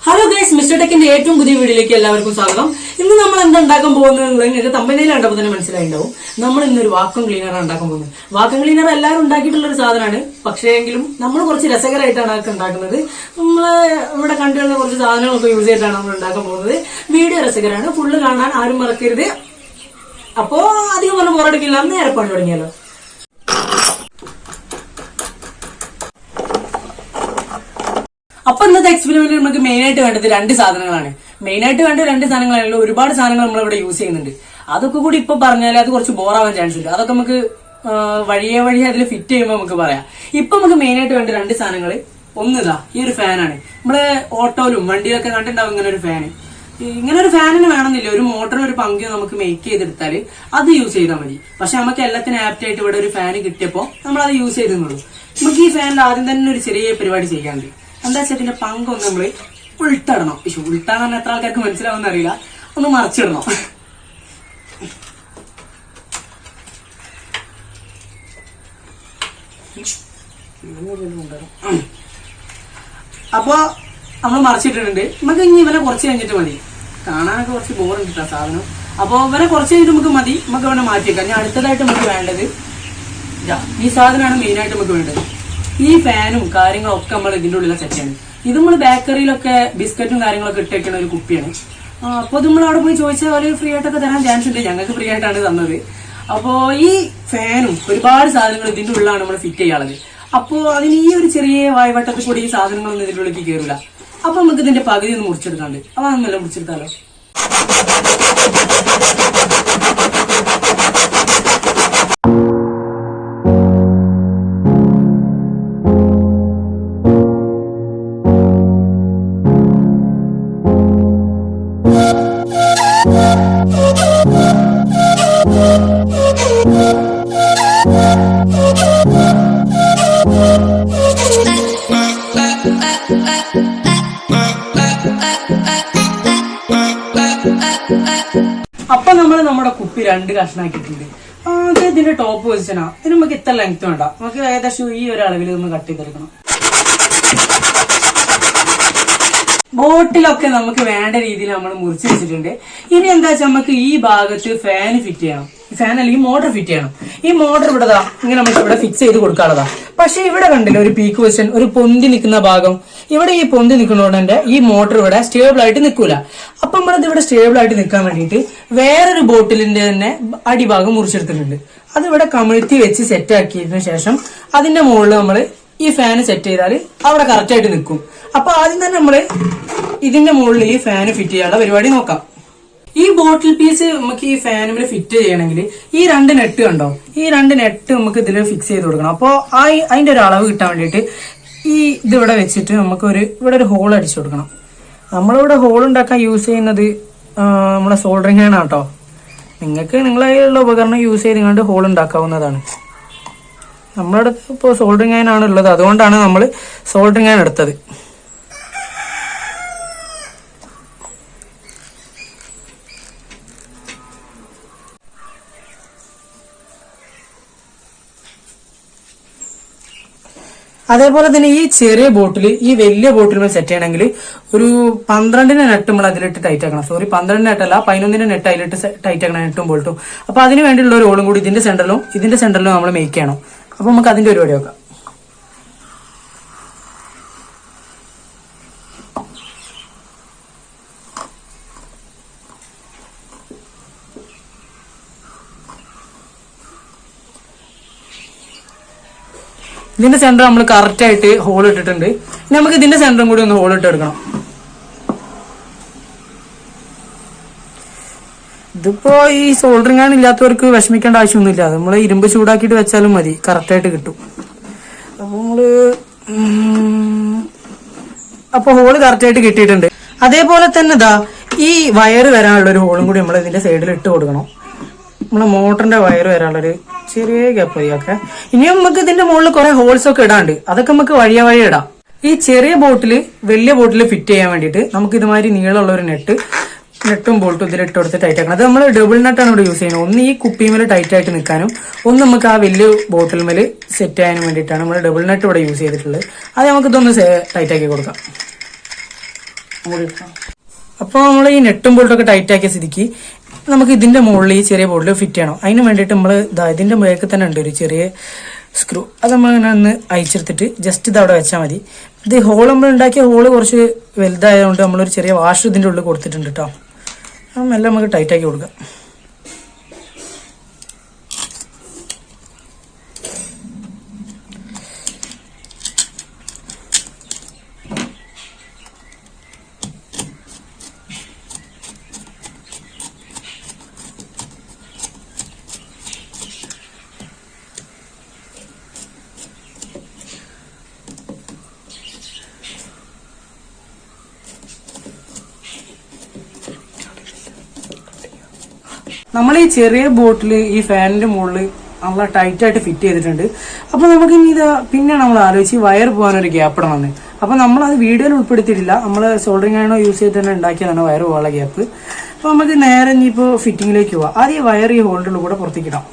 Hello guys, mister ടെക്കിന്റെ ഏറ്റവും പുതിയ വീഡിയോയിലേക്ക് എല്ലാവർക്കും സ്വാഗതം. ഇന്ന് നമ്മൾ എന്താ ഉണ്ടാക്കാൻ പോകുന്നത് നിങ്ങൾക്ക് തമ്പനയിൽ കണ്ടപ്പോൾ തന്നെ മനസ്സിലായിട്ടുണ്ടാവും. നമ്മൾ ഇന്നൊരു വാക്വം ക്ലീനർ ഉണ്ടാക്കാൻ പോകുന്നത്. വാക്വം ക്ലീനർ എല്ലാവരും ഉണ്ടാക്കിയിട്ടുള്ള ഒരു സാധനമാണ്. പക്ഷേ എങ്കിലും നമ്മൾ കുറച്ച് രസകരമായിട്ടാണ് അതൊക്കെ ഉണ്ടാക്കുന്നത്. നമ്മൾ ഇവിടെ കണ്ടുവരുന്ന കുറച്ച് സാധനങ്ങളൊക്കെ യൂസ് ചെയ്തിട്ടാണ് നമ്മൾ ഉണ്ടാക്കാൻ പോകുന്നത്. വീഡിയോ രസകരമാണ്, ഫുള്ള് കാണാൻ ആരും മറക്കരുത്. അപ്പോ അധികം പറഞ്ഞ് പോരാടിക്കില്ല, നേരെ പണി തുടങ്ങിയാലോ. അപ്പൊ ഇന്നത്തെ എക്സ്പെരിമെന്റ് നമുക്ക് മെയിൻ ആയിട്ട് വേണ്ടത് രണ്ട് സാധനങ്ങളാണ്. ഒരുപാട് സാധനങ്ങൾ നമ്മൾ ഇവിടെ യൂസ് ചെയ്യുന്നുണ്ട്. അതൊക്കെ കൂടി ഇപ്പൊ പറഞ്ഞാൽ അത് കുറച്ച് ബോറാവാൻ ചാൻസ് ഉണ്ട്. അതൊക്കെ നമുക്ക് വഴിയെ അതിൽ ഫിറ്റ് ചെയ്യുമ്പോൾ നമുക്ക് പറയാം. ഇപ്പൊ നമുക്ക് മെയിൻ ആയിട്ട് വേണ്ട രണ്ട് സാധനങ്ങൾ, ഒന്നിതാ ഈ ഒരു ഫാനാണ്. നമ്മള് ഓട്ടോയിലും വണ്ടിയിലൊക്കെ കണ്ടിട്ടുണ്ടാവും ഇങ്ങനെ ഒരു ഫാന്. ഇങ്ങനെ ഒരു ഫാനിന് വേണമെന്നില്ല, ഒരു മോട്ടറും ഒരു പങ്കും നമുക്ക് മേക്ക് ചെയ്തെടുത്താൽ അത് യൂസ് ചെയ്താൽ മതി. പക്ഷെ നമുക്ക് എല്ലാത്തിനും ആപ്റ്റ് ആയിട്ട് ഇവിടെ ഒരു ഫാന് കിട്ടിയപ്പോൾ നമ്മൾ അത് യൂസ് ചെയ്തെന്നുള്ളൂ. നമുക്ക് ഈ ഫാനിൽ ആദ്യം തന്നെ ഒരു ചെറിയ പരിപാടി ചെയ്യാനുണ്ട്. എന്താ വെച്ചാൽ ഇതിന്റെ പങ്കൊന്ന് നമ്മള് ഉൾട്ടിടണം. ഉൾട്ടാന്ന് പറഞ്ഞാൽ എത്ര ആൾക്കാർക്ക് മനസ്സിലാവുന്ന അറിയില്ല, ഒന്ന് മറിച്ചിടണം. അപ്പൊ നമ്മൾ മറിച്ചിട്ടിട്ടുണ്ട്. നമുക്ക് ഇനി ഇവനെ കുറച്ച് കഴിഞ്ഞിട്ട് മതി. കാണാനൊക്കെ കുറച്ച് ബോറുണ്ട് സാധനം. അപ്പൊ ഇവനെ കുറച്ച് കഴിഞ്ഞിട്ട് നമുക്ക് മതി. നമുക്ക് അവനെ മാറ്റിയേക്കാം. ഞാൻ അടുത്തതായിട്ട് നമുക്ക് വേണ്ടത് ഈ സാധനമാണ് മെയിൻ ആയിട്ട് നമുക്ക് വേണ്ടത്. ഈ ഫാനും കാര്യങ്ങളും ഒക്കെ നമ്മൾ ഇതിന്റെ ഉള്ളിലെ സെറ്റാണ്. ഇത് നമ്മൾ ബേക്കറിയിലൊക്കെ ബിസ്ക്കറ്റും കാര്യങ്ങളൊക്കെ ഇട്ടേക്കുന്ന ഒരു കുപ്പിയാണ്. അപ്പൊ ഇത് നമ്മൾ അവിടെ പോയി ചോദിച്ചാൽ അവർ ഫ്രീ ആയിട്ടൊക്കെ തരാൻ ചാൻസ് ഉണ്ട്. ഞങ്ങൾക്ക് ഫ്രീ ആയിട്ടാണ് തന്നത്. അപ്പോ ഈ ഫാനും ഒരുപാട് സാധനങ്ങൾ ഇതിന്റെ ഉള്ളിലാണ് നമ്മൾ ഫിറ്റ് ചെയ്യാനുള്ളത്. അപ്പോ അതിന് ഈ ഒരു ചെറിയ വായ്വട്ടത്തിൽ കൂടി ഈ സാധനങ്ങളൊന്നും ഇതിന്റെ ഉള്ളിലേക്ക് കയറില്ല. അപ്പൊ നമുക്ക് ഇതിന്റെ പകുതി ഒന്ന് മുറിച്ചെടുക്കാണ്ട്. അപ്പൊ അതൊന്നല്ല മുറിച്ചെടുത്താലോ. അപ്പൊ നമ്മുടെ കുപ്പി രണ്ട് കഷ്ണാക്കിയിട്ടുണ്ട്. അത് ഇതിന്റെ ടോപ്പ് പൊസിഷനാ. ഇതിന് നമുക്ക് ഇത്ര ലെങ്ത് വേണ്ട. നമുക്ക് ഏകദേശം ഈ ഒരു അളവിൽ ഒന്ന് കട്ട് ചെയ്തെടുക്കണം. ബോട്ടിലൊക്കെ നമുക്ക് വേണ്ട രീതിയിൽ നമ്മൾ മുറിച്ച് വെച്ചിട്ടുണ്ട്. ഇനി എന്താ വെച്ചാൽ നമുക്ക് ഈ ഭാഗത്ത് ഫാൻ ഫിറ്റ് ചെയ്യണം. ഫാൻ അല്ലെങ്കിൽ മോട്ടർ ഫിറ്റ് ചെയ്യണം. ഈ മോട്ടർ ഇവിടെ ഇങ്ങനെ നമുക്ക് ഇവിടെ ഫിക്സ് ചെയ്ത് കൊടുക്കാനുള്ളതാ. പക്ഷെ ഇവിടെ കണ്ടില്ല ഒരു പീക്ക് പൊസിഷൻ, ഒരു പൊന്തി നിൽക്കുന്ന ഭാഗം. ഇവിടെ ഈ പൊന്തി നിൽക്കുന്നതുകൊണ്ട് ഈ മോട്ടർ ഇവിടെ സ്റ്റേബിൾ ആയിട്ട് നിൽക്കൂല. അപ്പൊ നമ്മളത് ഇവിടെ സ്റ്റേബിൾ ആയിട്ട് നിൽക്കാൻ വേണ്ടിയിട്ട് വേറൊരു ബോട്ടിലിന്റെ തന്നെ അടിഭാഗം മുറിച്ചെടുത്തിട്ടുണ്ട്. അത് ഇവിടെ കമിഴ്ത്തി വെച്ച് സെറ്റ് ആക്കിയതിനു ശേഷം അതിന്റെ മുകളിൽ നമ്മൾ ഈ ഫാന് സെറ്റ് ചെയ്താൽ അവിടെ കറക്റ്റ് ആയിട്ട് നിൽക്കും. അപ്പൊ ആദ്യം തന്നെ നമ്മള് ഇതിന്റെ മുകളിൽ ഈ ഫാന് ഫിറ്റ് ചെയ്യാനുള്ള പരിപാടി നോക്കാം. ഈ ബോട്ടിൽ പീസ് നമുക്ക് ഈ ഫാനിൽ ഫിറ്റ് ചെയ്യണമെങ്കിൽ ഈ രണ്ട് നെറ്റ് കണ്ടോ, ഈ രണ്ട് നെറ്റ് നമുക്ക് ഇതിൽ ഫിക്സ് ചെയ്ത് കൊടുക്കണം. അപ്പോൾ അതിന്റെ ഒരു അളവ് കിട്ടാൻ വേണ്ടിയിട്ട് ഈ ഇതിവിടെ വെച്ചിട്ട് നമുക്ക് ഇവിടെ ഒരു ഹോൾ അടിച്ചു കൊടുക്കണം. നമ്മളിവിടെ ഹോൾ ഉണ്ടാക്കാൻ യൂസ് ചെയ്യുന്നത് നമ്മളെ സോൾഡറിങ് ആണ് കേട്ടോ. നിങ്ങൾക്ക് നിങ്ങളതിലുള്ള ഉപകരണം യൂസ് ചെയ്തുകൊണ്ട് ഹോൾ ഉണ്ടാക്കാവുന്നതാണ്. നമ്മുടെ അടുത്ത് ഇപ്പോൾ സോൾഡറിങ് അയൺ ആണ് ഉള്ളത്, അതുകൊണ്ടാണ് നമ്മൾ സോൾഡറിങ് അയൺ എടുത്തത്. അതേപോലെ തന്നെ ഈ ചെറിയ ബോട്ടിൽ ഈ വലിയ ബോട്ടിൽ സെറ്റ് ചെയ്യണമെങ്കിൽ ഒരു 12 നെറ്റ് നമ്മൾ അതിലിട്ട് ടൈറ്റ് ആക്കണം. 12 നെറ്റല്ല, 11 നെറ്റ് അതിലിട്ട് ടൈറ്റ് ആക്കണം, നെറ്റും ബോൾട്ടും. അപ്പൊ അതിന് വേണ്ടിയുള്ള ഒരു ഹോളും കൂടി ഇതിന്റെ സെന്ററിലും നമ്മൾ മേക്ക് ചെയ്യണം. അപ്പൊ നമുക്ക് അതിന്റെ പരിപാടി നോക്കാം. ഇതിന്റെ സെന്റർ നമ്മൾ കറക്റ്റ് ആയിട്ട് ഹോൾ ഇട്ടിട്ടുണ്ട്. ഇനി നമുക്ക് ഇതിന്റെ സെന്ററും കൂടി ഒന്ന് ഹോൾ ഇട്ട് എടുക്കണം. ഇതിപ്പോ ഈ സോൾഡറിങ് ആണ് ഇല്ലാത്തവർക്ക് വിഷമിക്കേണ്ട ആവശ്യമൊന്നുമില്ല. നമ്മൾ ഇരുമ്പ് ചൂടാക്കിയിട്ട് വെച്ചാലും മതി, കറക്റ്റ് ആയിട്ട് കിട്ടും. അപ്പൊ ഹോള് കറക്റ്റ് ആയിട്ട് കിട്ടിയിട്ടുണ്ട്. അതേപോലെ തന്നെ ഈ വയറ് വരാനുള്ള ഒരു ഹോളും കൂടി നമ്മൾ ഇതിന്റെ സൈഡിൽ ഇട്ട് കൊടുക്കണം. നമ്മളെ മോട്ടറിന്റെ വയറ് വരാനുള്ളൊരു ചെറിയ ഗ്യാപ്പ് മതിയൊക്കെ. ഇനിയും നമുക്ക് ഇതിന്റെ മുകളിൽ കുറെ ഹോൾസ് ഒക്കെ ഇടാണ്ട്, അതൊക്കെ നമുക്ക് വഴിയെ ഇടാം. ഈ ചെറിയ ബോട്ടില് വലിയ ബോട്ടിൽ ഫിറ്റ് ചെയ്യാൻ വേണ്ടിയിട്ട് നമുക്ക് ഇതുമാതിരി നീളമുള്ള ഒരു നെട്ടും ബോൾട്ടും ഇതിലിട്ട് കൊടുത്ത് ടൈറ്റ് ആക്കണം. അത് നമ്മൾ ഡബിൾ നെറ്റാണ് ഇവിടെ യൂസ് ചെയ്യുന്നത്. ഒന്ന് ഈ കുപ്പിമേൽ ടൈറ്റ് ആയിട്ട് നിൽക്കാനും ഒന്ന് നമുക്ക് ആ വലിയ ബോട്ടിൽ മേൽ സെറ്റ് ചെയ്യാനും വേണ്ടിയിട്ടാണ് നമ്മൾ ഡബിൾ നെറ്റ് ഇവിടെ യൂസ് ചെയ്തിട്ടുള്ളത്. അത് നമുക്ക് ഇതൊന്ന് ടൈറ്റ് ആക്കി കൊടുക്കാം. അപ്പോൾ നമ്മൾ ഈ നെട്ടും ബോൾട്ടൊക്കെ ടൈറ്റ് ആക്കിയ സ്ഥിതിക്ക് നമുക്ക് ഇതിന്റെ മുകളിൽ ഈ ചെറിയ ബോൾട്ടിൽ ഫിറ്റ് ചെയ്യണം. അതിന് വേണ്ടിയിട്ട് നമ്മൾ ഇതിന്റെ മുകളിൽ തന്നെ ഉണ്ട് ഒരു ചെറിയ സ്ക്രൂ. അത് നമ്മൾ ഇങ്ങനെ ഒന്ന് അയച്ചെടുത്തിട്ട് ജസ്റ്റ് ഇത് അവിടെ വെച്ചാൽ മതി. ഇത് ഹോൾ നമ്മൾ ഉണ്ടാക്കിയ ഹോള് കുറച്ച് വലുതായതുകൊണ്ട് നമ്മളൊരു ചെറിയ വാഷ് ഇതിന്റെ ഉള്ളിൽ കൊടുത്തിട്ടുണ്ട് കേട്ടോ. എല്ലാം നമുക്ക് ടൈറ്റ് ആക്കി കൊടുക്കാം. നമ്മൾ ഈ ചെറിയ ബോട്ടിൽ ഈ ഫാനിന്റെ മുകളിൽ നല്ല ടൈറ്റ് ആയിട്ട് ഫിറ്റ് ചെയ്തിട്ടുണ്ട്. അപ്പൊ നമുക്ക് ഇനി ഇത് പിന്നെ നമ്മൾ ആലോചിച്ച് വയർ പോകാനൊരു ഗ്യാപ്പ് ഇടണമെന്ന്. അപ്പൊ നമ്മൾ അത് വീഡിയോയിൽ ഉൾപ്പെടുത്തിയിട്ടില്ല. നമ്മൾ സോൾഡറിംഗ് ആണോ യൂസ് ചെയ്ത് തന്നെ ഉണ്ടാക്കിയതാണ് വയർ പോകാനുള്ള ഗ്യാപ്പ്. അപ്പൊ നമുക്ക് നേരെ ഇനിയിപ്പോ ഫിറ്റിംഗിലേക്ക് പോവാം. ആദ്യം വയർ ഈ ഹോൾഡറിൽ കൂടെ പുറത്തേക്ക് ഇടാം.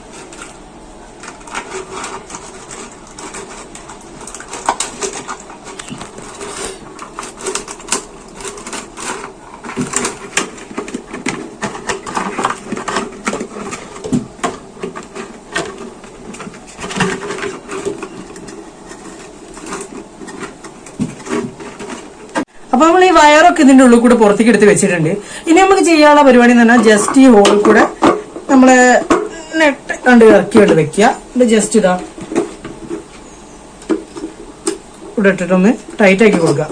അപ്പൊ നമ്മൾ ഈ വയറൊക്കെ ഇതിന്റെ ഉള്ളിൽ കൂടെ പുറത്തേക്ക് എടുത്ത് വെച്ചിട്ടുണ്ട്. ഇനി നമുക്ക് ചെയ്യാനുള്ള പരിപാടി എന്ന് പറഞ്ഞാൽ ജസ്റ്റ് ഈ ഹോളിൽ കൂടെ നമ്മള് നെറ്റ് കണ്ട് ഇറക്കി വെക്കുക. ജസ്റ്റ് ഇതാ ഇവിടെ ഇട്ടിട്ടൊന്ന് ടൈറ്റ് ആക്കി കൊടുക്കുക.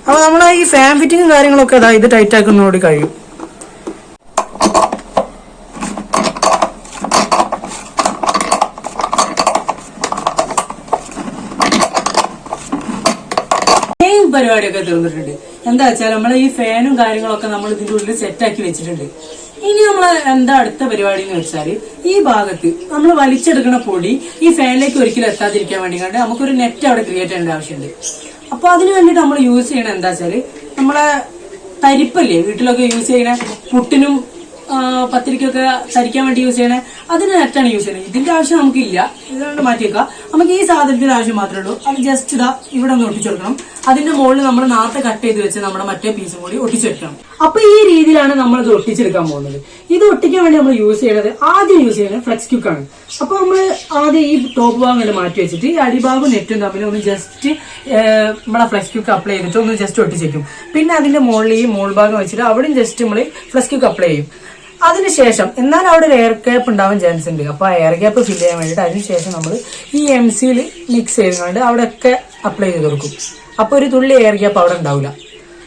അപ്പൊ നമ്മളെ ഈ ഫാൻ ഫിറ്റിങ്ങും കാര്യങ്ങളൊക്കെ അതാ ഇത് ടൈറ്റ് ആക്കുന്നതോട് കഴിയും. പരിപാടിയൊക്കെ തീർന്നിട്ടുണ്ട്. എന്താ വെച്ചാൽ നമ്മൾ ഈ ഫാനും കാര്യങ്ങളൊക്കെ നമ്മൾ ഇതിന്റെ ഉള്ളിൽ സെറ്റ് ആക്കി വെച്ചിട്ടുണ്ട്. ഇനി നമ്മൾ എന്താ അടുത്ത പരിപാടി എന്ന് വെച്ചാൽ ഈ ഭാഗത്ത് നമ്മൾ വലിച്ചെടുക്കുന്ന പൊടി ഈ ഫാനിലേക്ക് ഒരിക്കലും എത്താതിരിക്കാൻ വേണ്ടി കണ്ട് നമുക്കൊരു നെറ്റ് അവിടെ ക്രിയേറ്റ് ചെയ്യേണ്ട ആവശ്യമുണ്ട്. അപ്പൊ അതിന് വേണ്ടിയിട്ട് നമ്മൾ യൂസ് ചെയ്യണത് എന്താ വെച്ചാല് നമ്മളെ തരിപ്പല്ലേ വീട്ടിലൊക്കെ യൂസ് ചെയ്യണ പുട്ടിനും പത്തിരിക്കൊക്കെ തരിക്കാൻ വേണ്ടി യൂസ് ചെയ്യണേ അതിന് നെറ്റാണ് യൂസ് ചെയ്യുന്നത്. ഇതിന്റെ ആവശ്യം നമുക്കില്ല. ഇതുകൊണ്ട് മാറ്റിയേക്കാം. നമുക്ക് ഈ സാധനത്തിന്റെ ആവശ്യം മാത്രമേ ഉള്ളൂ. അത് ജസ്റ്റ് ഇതാ ഇവിടെ ഒന്ന് ഒട്ടിച്ചു കൊടുക്കണം. അതിന്റെ മുകളിൽ നമ്മൾ നേരത്തെ കട്ട് ചെയ്ത് വെച്ച് നമ്മുടെ മറ്റേ പീസും കൂടി ഒട്ടിച്ചെടുക്കണം. അപ്പൊ ഈ രീതിയിലാണ് നമ്മൾ ഇത് ഒട്ടിച്ചെടുക്കാൻ പോകുന്നത്. ഇത് ഒട്ടിക്കാൻ വേണ്ടി നമ്മൾ യൂസ് ചെയ്യുന്നത് ആദ്യം യൂസ് ചെയ്യുന്നത് ഫ്ലെക്സ് ക്യൂക്കാണ്. അപ്പൊ നമ്മൾ ആദ്യം ഈ ടോപ്പ് ഭാഗം മാറ്റി വെച്ചിട്ട് ഈ അടിഭാഗം നെറ്റും തമ്മിൽ ഒന്ന് ജസ്റ്റ് നമ്മളെ ഫ്ലെക്സ് ക്യൂക്ക് അപ്ലൈ ചെയ്തിട്ട് ഒന്ന് ജസ്റ്റ് ഒട്ടിച്ചേക്കും. പിന്നെ അതിന്റെ മുകളിൽ ഈ മോൾ ഭാഗം വെച്ചിട്ട് അവിടെയും ജസ്റ്റ് നമ്മൾ ഫ്ലെക്സ് ക്യൂക്ക് അപ്ലൈ ചെയ്യും. അതിനുശേഷം എന്നാൽ അവിടെ ഒരു എയർ ക്യാപ്പ് ഉണ്ടാവാൻ ചാൻസ് ഉണ്ട്. അപ്പൊ ആ എയർ ക്യാപ്പ് ഫില്ല് ചെയ്യാൻ വേണ്ടിയിട്ട് അതിനുശേഷം നമ്മൾ ഈ MC-യിൽ മിക്സ് ചെയ്തുകൊണ്ട് അവിടെയൊക്കെ അപ്ലൈ ചെയ്ത് കൊടുക്കും. അപ്പൊ ഒരു തുള്ളി എയർ ക്യാപ്പ് അവിടെ ഉണ്ടാവില്ല.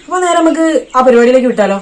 അപ്പൊ നേരെ നമുക്ക് ആ പരിപാടിയിലേക്ക് വിട്ടാലോ.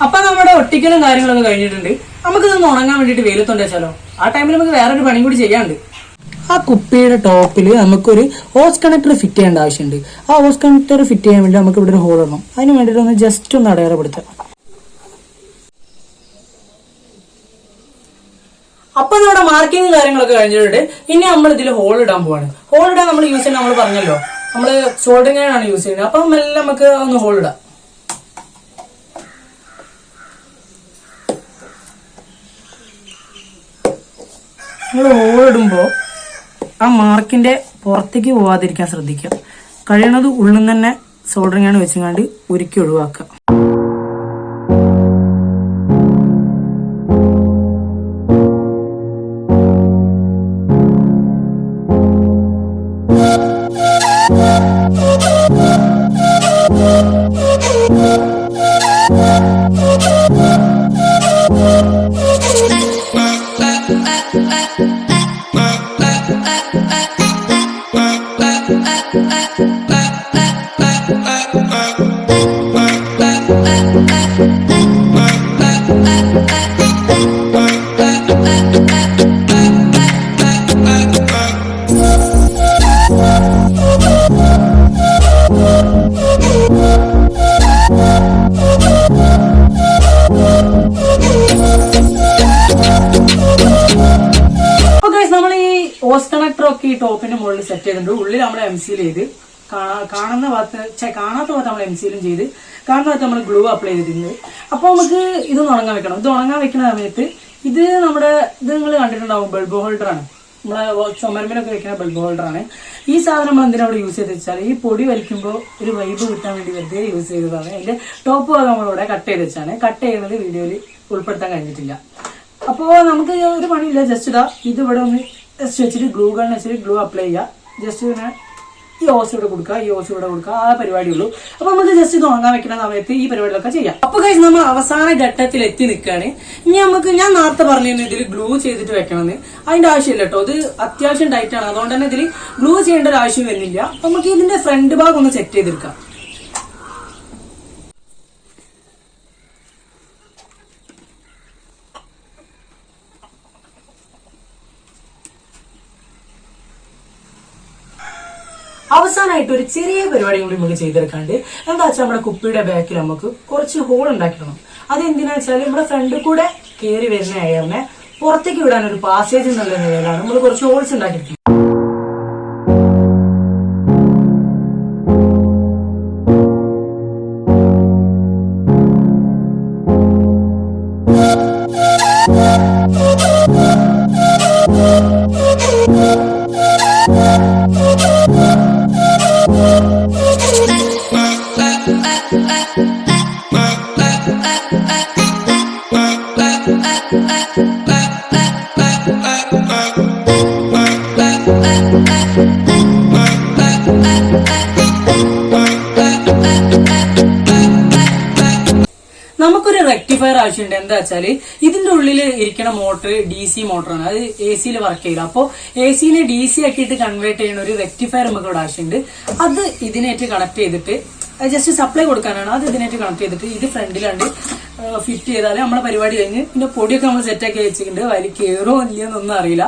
അപ്പൊ നമ്മുടെ ഒട്ടിക്കലും കാര്യങ്ങളൊക്കെ കഴിഞ്ഞിട്ടുണ്ട്. നമുക്കിതൊന്ന് ഉണങ്ങാൻ വേണ്ടിട്ട് വെയിലത്തോണ്ട് വെച്ചാലോ. ആ ടൈമിൽ നമുക്ക് വേറൊരു പണി കൂടി ചെയ്യാണ്ട്. ആ കുപ്പിയുടെ ടോപ്പിൽ നമുക്കൊരു ഹോസ് കണക്ടർ ഫിറ്റ് ചെയ്യേണ്ട ആവശ്യമുണ്ട്. ആ ഹോസ് കണക്ടർ ഫിറ്റ് ചെയ്യാൻ വേണ്ടി നമുക്ക് ഇവിടെ ഒരു ഹോൾ ഇടണം. അതിന് വേണ്ടിയിട്ട് ഒന്ന് ജസ്റ്റ് ഒന്ന് അടയാളപ്പെടുത്താം. അപ്പൊ നമ്മുടെ മാർക്കിങ് കാര്യങ്ങളൊക്കെ കഴിഞ്ഞിട്ടുണ്ട്. ഇനി നമ്മൾ ഇതിൽ ഹോൾ ഇടാൻ പോവാണ്. ഹോൾ ഇടാൻ നമ്മൾ യൂസ് ചെയ്യാൻ നമ്മൾ പറഞ്ഞല്ലോ നമ്മള് സോൾഡറിംഗ് ആണ് യൂസ് ചെയ്യുന്നത്. അപ്പം മെല്ലെ നമുക്ക് ഒന്ന് ഹോൾ ഇടാം. നമ്മൾ ഹോൾ ഇടുമ്പോ ആ മാർക്കിന്റെ പുറത്തേക്ക് പോവാതിരിക്കാൻ ശ്രദ്ധിക്കുക. കഴിയണത് ഉള്ളിൽ നിന്ന് തന്നെ സോൾഡറിംഗ് ആണ് വെച്ചുകൊണ്ട് ഉരുക്കി ഒഴിവാക്കുക. ഓസ് കണക്ടർ ഒക്കെ ഈ ടോപ്പിന്റെ മുകളിൽ സെറ്റ് ചെയ്തിട്ടുണ്ട്. ഉള്ളിൽ നമ്മൾ MCL ചെയ്ത് കാണാത്ത ഭാഗത്ത് നമ്മൾ MCLും ചെയ്ത് കാണുന്ന ഭാഗത്ത് നമ്മൾ ഗ്ലൂ അപ്ലൈ ചെയ്തിട്ടുണ്ട്. അപ്പൊ നമുക്ക് ഇത് ഉണങ്ങാൻ വെക്കണം. ഇത് ഉണങ്ങാൻ വെക്കുന്ന സമയത്ത് ഇത് നിങ്ങൾ കണ്ടിട്ടുണ്ടാവും, ബൾബ് ഹോൾഡർ ആണ്. നമ്മളെ ചുമരമ്പിലൊക്കെ വെക്കുന്ന ബൾബ് ഹോൾഡർ ആണ്. ഈ സാധനം നമ്മൾ എന്തിനാ അവിടെ യൂസ് ചെയ്ത് വെച്ചാൽ ഈ പൊടി വലിക്കുമ്പോൾ ഒരു വൈബ് കിട്ടാൻ വേണ്ടി വെറുതെ യൂസ് ചെയ്തതാണ്. അതിന്റെ ടോപ്പ് ഭാഗം നമ്മളിവിടെ കട്ട് ചെയ്ത് വെച്ചാണ്. കട്ട് ചെയ്യുന്നത് വീഡിയോയിൽ ഉൾപ്പെടുത്താൻ കഴിഞ്ഞിട്ടില്ല. അപ്പോ നമുക്ക് ഒരു പണിയില്ല, ജസ്റ്റ് ഇത് ഇവിടെ ഒന്ന് ജസ്റ്റ് വെച്ചിട്ട് ഗ്ലൂ ഗൺ വെച്ചിട്ട് ഗ്ലൂ അപ്ലൈ ചെയ്യുക. ജസ്റ്റ് ഇങ്ങനെ ഈ ഓസ് ഇവിടെ കൊടുക്കുക, ഈ ഓസ് ഇവിടെ കൊടുക്കുക, ആ പരിപാടിയുള്ളൂ. അപ്പൊ നമുക്ക് ജസ്റ്റ് ഇത് ഉണങ്ങാൻ വെക്കുന്ന സമയത്ത് ഈ പരിപാടികളൊക്കെ ചെയ്യാം. അപ്പൊ കഴിച്ച് നമ്മൾ അവസാന ഘട്ടത്തിൽ എത്തി നിൽക്കുകയാണ്. ഇനി ഞാൻ നേരത്തെ പറഞ്ഞിരുന്നു ഇതിൽ ഗ്ലൂ ചെയ്തിട്ട് വെക്കണമെന്ന്. അതിന്റെ ആവശ്യമില്ല കേട്ടോ, ഇത് അത്യാവശ്യം ടൈറ്റ് ആണ്. അതുകൊണ്ട് തന്നെ ഇതിൽ ഗ്ലൂ ചെയ്യേണ്ട ഒരു ആവശ്യം വരുന്നില്ല. അപ്പൊ നമുക്ക് ഇതിന്റെ ഫ്രണ്ട് ഭാഗം ഒന്ന് സെറ്റ് ചെയ്തെടുക്കാം. അവസാനമായിട്ട് ഒരു ചെറിയ പരിപാടി കൂടി നമുക്ക് ചെയ്തെടുക്കാണ്ട്, എന്താ വെച്ചാൽ നമ്മുടെ കുപ്പിയുടെ ബാക്കിൽ നമുക്ക് കുറച്ച് ഹോൾ ഉണ്ടാക്കിയിടണം. അതെന്തിനാ വെച്ചാൽ നമ്മുടെ ഫ്രണ്ടിൽ കൂടെ കയറി വരുന്ന എയറിനെ പുറത്തേക്ക് വിടാൻ ഒരു പാസേജ് എന്നുള്ള നിലയിലാണ് നമ്മൾ കുറച്ച് ഹോൾസ് ഉണ്ടാക്കിയിരിക്കുന്നത്. നമുക്കൊരു റെക്ടിഫയർ ആവശ്യമുണ്ട്. എന്താ വെച്ചാല് ഇതിന്റെ ഉള്ളിൽ ഇരിക്കുന്ന മോട്ടർ DC മോട്ടറാണ്, അത് AC വർക്ക് ചെയ്യില്ല. അപ്പോ AC DC ആക്കിയിട്ട് കൺവേർട്ട് ചെയ്യുന്ന ഒരു റെക്ടിഫയർ നമുക്ക് ഇവിടെ ആവശ്യമുണ്ട്. അത് ഇതിനായിട്ട് കണക്ട് ചെയ്തിട്ട് ജസ്റ്റ് സപ്ലൈ കൊടുക്കാനാണ്. അത് ഇതിനായിട്ട് കണക്ട് ചെയ്തിട്ട് ഇത് ഫ്രണ്ടിലാണ്ട് ഫിറ്റ് ചെയ്താൽ നമ്മളെ പരിപാടി കഴിഞ്ഞ്. പിന്നെ പൊടിയൊക്കെ നമ്മൾ സെറ്റ് ആക്കി വെച്ചിട്ടുണ്ട്. വലിയ കയറോ ഇല്ലയെന്നൊന്നും അറിയില്ല.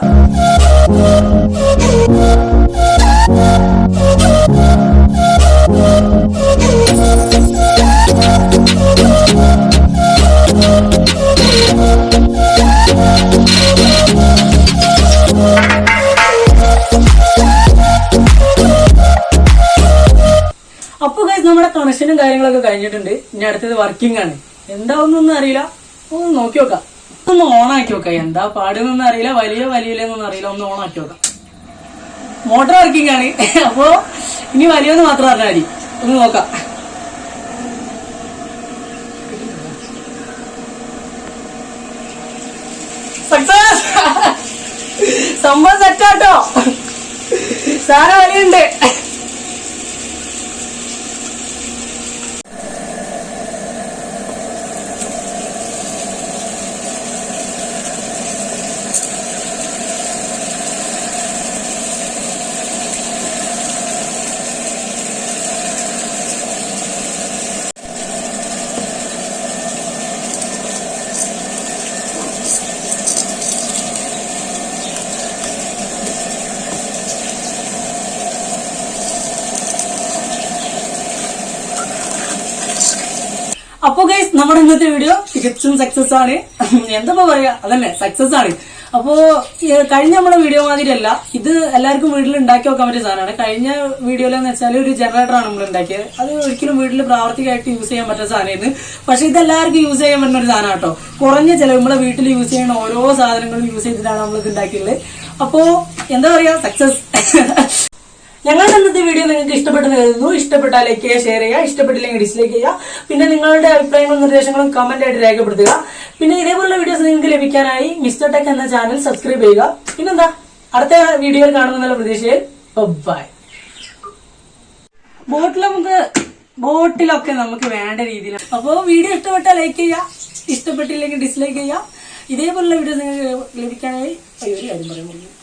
അപ്പൊ നമ്മുടെ കണക്ഷനും കാര്യങ്ങളൊക്കെ കഴിഞ്ഞിട്ടുണ്ട്. ഇനി അടുത്തത് വർക്കിംഗ് ആണ്. എന്താവുന്നൊന്നും അറിയില്ല, ഒന്ന് നോക്കി നോക്കാം. ഒന്ന് ഓണാക്കി നോക്കാം. എന്താ പാടുന്നൊന്നും അറിയില്ല, വലിയില്ലെന്നൊന്നും അറിയില്ല. ഒന്ന് ഓണാക്കി നോക്കാം. മോട്ടർ വർക്കിംഗ് ആണ്. അപ്പോ ഇനി വലിയൊന്ന് മാത്രം അറിഞ്ഞാൽ മതി. ഒന്ന് നോക്കാം. സക്സസ്! സംഭവം സെറ്റാട്ടോ. സാധനം വലിയുണ്ട്. അപ്പൊ ഗൈസ് നമ്മുടെ ഇന്നത്തെ വീഡിയോ തികച്ചും സക്സസ് ആണ്. എന്താ പറയാ, അതന്നെ സക്സസ് ആണ്. അപ്പോ കഴിഞ്ഞ നമ്മളെ വീഡിയോ മാതിരിയല്ല, ഇത് എല്ലാവർക്കും വീട്ടിൽ ഉണ്ടാക്കി വെക്കാൻ പറ്റിയ സാധനമാണ്. കഴിഞ്ഞ വീഡിയോയിലെന്ന് വെച്ചാൽ ഒരു ജനറേറ്ററാണ് നമ്മൾ ഉണ്ടാക്കിയത്. അത് ഒരിക്കലും വീട്ടിൽ പ്രാവർത്തികമായിട്ട് യൂസ് ചെയ്യാൻ പറ്റുന്ന സാധനമായിരുന്നു. പക്ഷെ ഇത് എല്ലാവർക്കും യൂസ് ചെയ്യാൻ പറ്റുന്ന ഒരു സാധനം കേട്ടോ. കുറഞ്ഞ ചിലവ് നമ്മളെ വീട്ടിൽ യൂസ് ചെയ്യുന്ന ഓരോ സാധനങ്ങളും യൂസ് ചെയ്തിട്ടാണ് നമ്മൾ ഇത് ഉണ്ടാക്കിയിട്ടുള്ളത്. അപ്പോ എന്താ പറയാ, സക്സസ്. ഞങ്ങളുടെ ഇന്നത്തെ വീഡിയോ നിങ്ങൾക്ക് ഇഷ്ടപ്പെട്ടെന്ന് കരുതുന്നു. ഇഷ്ടപ്പെട്ടാൽ ലൈക്ക് ചെയ്യുക, ഷെയർ ചെയ്യുക, ഇഷ്ടപ്പെട്ടില്ലെങ്കിൽ ഡിസ്ലൈക്ക് ചെയ്യുക. പിന്നെ നിങ്ങളുടെ അഭിപ്രായങ്ങളും നിർദ്ദേശങ്ങളും കമന്റ് ആയിട്ട് രേഖപ്പെടുത്തുക. പിന്നെ ഇതേപോലുള്ള വീഡിയോസ് നിങ്ങൾക്ക് ലഭിക്കാനായി മിസ്റ്റർ ടെക് എന്ന ചാനൽ സബ്സ്ക്രൈബ് ചെയ്യുക. പിന്നെന്താ, അടുത്ത വീഡിയോയിൽ കാണുമെന്നുള്ള പ്രതീക്ഷയിൽ ബൈ. ബോട്ടിലൊക്കെ നമുക്ക് വേണ്ട രീതിയിൽ. അപ്പോൾ വീഡിയോ ഇഷ്ടപ്പെട്ടാൽ ലൈക്ക് ചെയ്യുക, ഇഷ്ടപ്പെട്ടില്ലെങ്കിൽ ഡിസ്ലൈക്ക് ചെയ്യുക. ഇതേപോലുള്ള വീഡിയോസ് നിങ്ങൾക്ക് ലഭിക്കാനായി ഒരു കാര്യം പറയാൻ